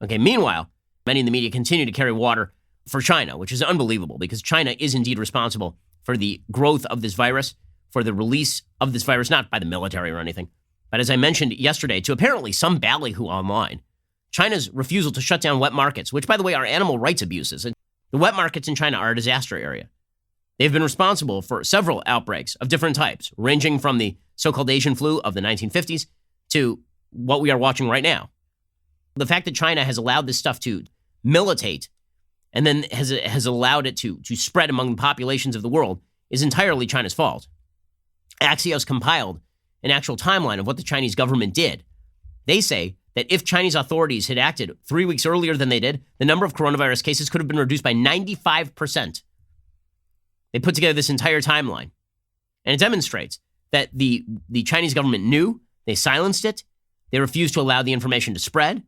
Okay, meanwhile, many in the media continue to carry water for China, which is unbelievable because China is indeed responsible for the growth of this virus, for the release of this virus, not by the military or anything, but as I mentioned yesterday, to apparently some ballyhoo online, China's refusal to shut down wet markets, which, by the way, are animal rights abuses. And the wet markets in China are a disaster area. They've been responsible for several outbreaks of different types, ranging from the so-called Asian flu of the 1950s to what we are watching right now. The fact that China has allowed this stuff to militate and then has allowed it to spread among the populations of the world is entirely China's fault. Axios compiled an actual timeline of what the Chinese government did. They say that if Chinese authorities had acted 3 weeks earlier than they did, the number of coronavirus cases could have been reduced by 95%. They put together this entire timeline, and it demonstrates that the Chinese government knew, they silenced it, they refused to allow the information to spread,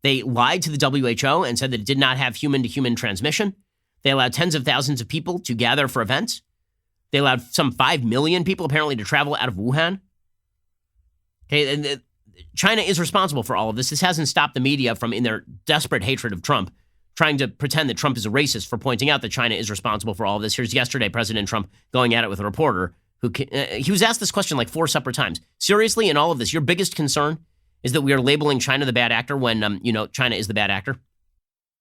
they lied to the WHO and said that it did not have human-to-human transmission, they allowed tens of thousands of people to gather for events, they allowed some 5 million people apparently to travel out of Wuhan. Okay, and China is responsible for all of this. This hasn't stopped the media from, in their desperate hatred of Trump, trying to pretend that Trump is a racist for pointing out that China is responsible for all of this. Here's yesterday, President Trump going at it with a reporter who he was asked this question like 4 separate times. Seriously, in all of this, your biggest concern is that we are labeling China the bad actor when, China is the bad actor?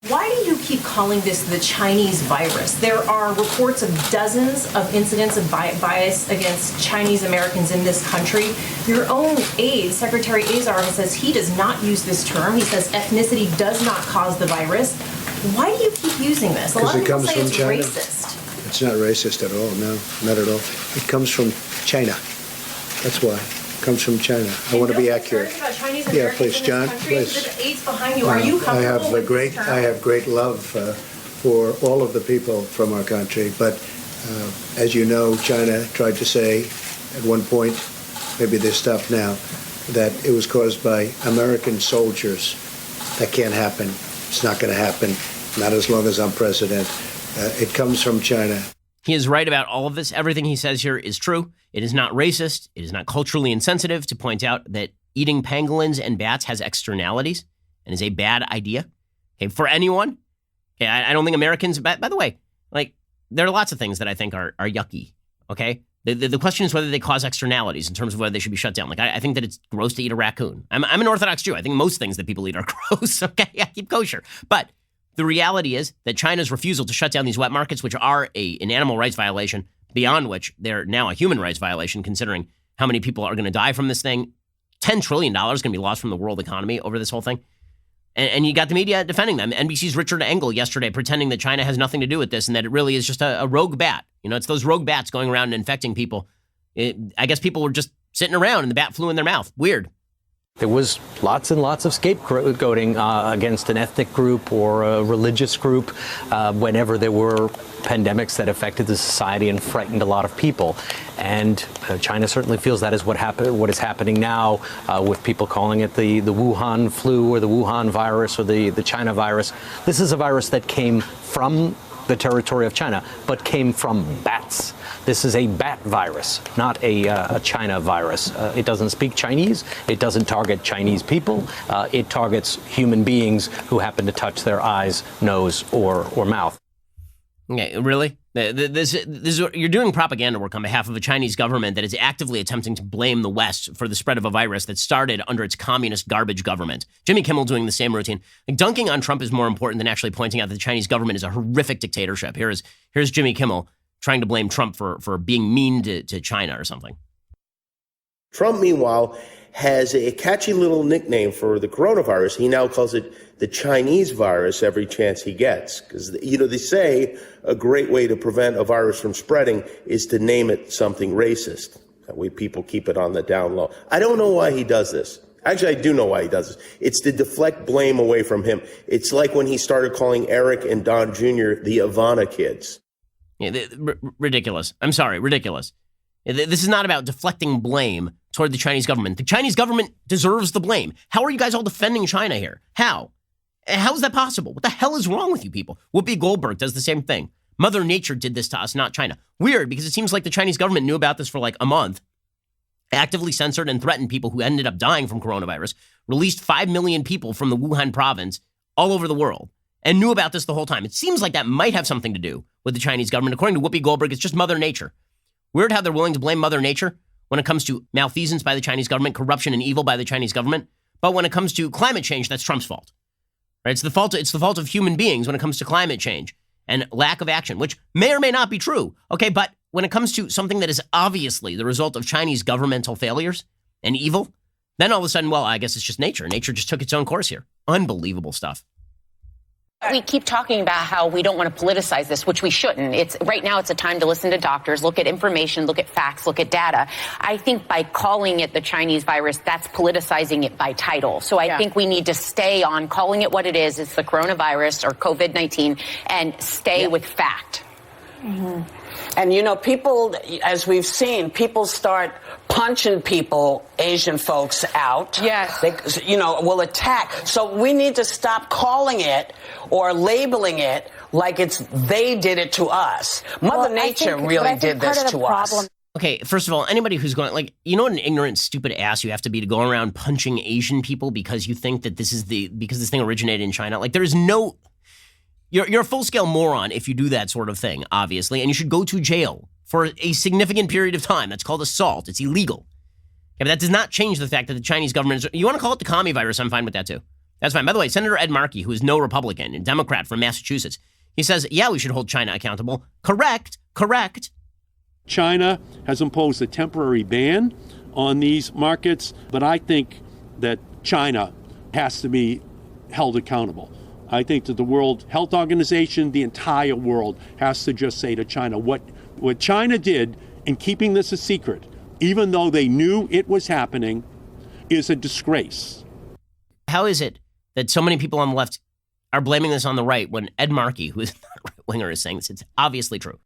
Why do you keep calling this the Chinese virus? There are reports of dozens of incidents of bias against Chinese Americans in this country. Your own aide, Secretary Azar, says he does not use this term. He says ethnicity does not cause the virus. Why do you keep using this? A lot of people say it's racist. It's not racist at all. No, not at all. It comes from China. That's why. It comes from China. I want to be accurate. Yeah, please, John. Please. The aides behind you. Are you comfortable with this term? I have great love for all of the people from our country. But as you know, China tried to say at one point, maybe they stopped now, that it was caused by American soldiers. That can't happen. It's not going to happen. Not as long as I'm president. It comes from China. He is right about all of this. Everything he says here is true. It is not racist. It is not culturally insensitive to point out that eating pangolins and bats has externalities and is a bad idea. Okay, for anyone. Okay, I don't think Americans, by the way, like, there are lots of things that I think are yucky, okay? The question is whether they cause externalities in terms of whether they should be shut down. Like, I think that it's gross to eat a raccoon. I'm an Orthodox Jew. I think most things that people eat are gross, okay? I keep kosher. But the reality is that China's refusal to shut down these wet markets, which are an animal rights violation, beyond which they're now a human rights violation, considering how many people are going to die from this thing. $10 trillion is going to be lost from the world economy over this whole thing. And you got the media defending them. NBC's Richard Engel yesterday pretending that China has nothing to do with this and that it really is just a rogue bat. You know, it's those rogue bats going around and infecting people. I guess people were just sitting around and the bat flew in their mouth. Weird. There was lots and lots of scapegoating against an ethnic group or a religious group whenever there were pandemics that affected the society and frightened a lot of people. And China certainly feels that is what is happening now with people calling it the Wuhan flu or the Wuhan virus or the China virus. This is a virus that came from the territory of China, but came from bats. This is a bat virus, not a China virus. It doesn't speak Chinese. It doesn't target Chinese people. It targets human beings who happen to touch their eyes, nose, or mouth. Okay, really? You're doing propaganda work on behalf of a Chinese government that is actively attempting to blame the West for the spread of a virus that started under its communist garbage government. Jimmy Kimmel doing the same routine. Like, dunking on Trump is more important than actually pointing out that the Chinese government is a horrific dictatorship. Here's Jimmy Kimmel trying to blame Trump for being mean to China or something. Trump, meanwhile, has a catchy little nickname for the coronavirus. He now calls it the Chinese virus every chance he gets. Because, they say a great way to prevent a virus from spreading is to name it something racist. That way people keep it on the down low. I don't know why he does this. Actually, I do know why he does this. It's to deflect blame away from him. It's like when he started calling Eric and Don Jr. the Ivana kids. Yeah, ridiculous. I'm sorry, ridiculous. This is not about deflecting blame toward the Chinese government. The Chinese government deserves the blame. How are you guys all defending China here? How? How is that possible? What the hell is wrong with you people? Whoopi Goldberg does the same thing. Mother Nature did this to us, not China. Weird, because it seems like the Chinese government knew about this for like a month, actively censored and threatened people who ended up dying from coronavirus, released 5 million people from the Wuhan province all over the world and knew about this the whole time. It seems like that might have something to do with the Chinese government. According to Whoopi Goldberg, it's just Mother Nature. Weird how they're willing to blame Mother Nature when it comes to malfeasance by the Chinese government, corruption and evil by the Chinese government. But when it comes to climate change, that's Trump's fault. Right? It's the fault of human beings when it comes to climate change and lack of action, which may or may not be true. Okay, but when it comes to something that is obviously the result of Chinese governmental failures and evil, then all of a sudden, well, I guess it's just nature. Nature just took its own course here. Unbelievable stuff. We keep talking about how we don't want to politicize this, which we shouldn't. Right now it's a time to listen to doctors, look at information, look at facts, look at data. I think by calling it the Chinese virus, that's politicizing it by title. So I think we need to stay on calling it what it is. It's the coronavirus or COVID-19 and stay with fact. Mm-hmm. And, people, as we've seen, people start punching people, Asian folks out. Yes. They, will attack. So we need to stop calling it or labeling it like they did it to us. Mother Nature really did this to us. Okay, first of all, anybody who's going, what an ignorant, stupid ass you have to be to go around punching Asian people because you think that because this thing originated in China. There is no... You're a full-scale moron if you do that sort of thing, obviously, and you should go to jail for a significant period of time. That's called assault. It's illegal. Okay, but that does not change the fact that the Chinese government is... You want to call it the commie virus, I'm fine with that, too. That's fine. By the way, Senator Ed Markey, who is no Republican and Democrat from Massachusetts, he says, yeah, we should hold China accountable. Correct. China has imposed a temporary ban on these markets, but I think that China has to be held accountable. I think that the World Health Organization, the entire world, has to just say to China, what China did in keeping this a secret, even though they knew it was happening, is a disgrace. How is it that so many people on the left are blaming this on the right when Ed Markey, who is not a right-winger, is saying this? It's obviously true.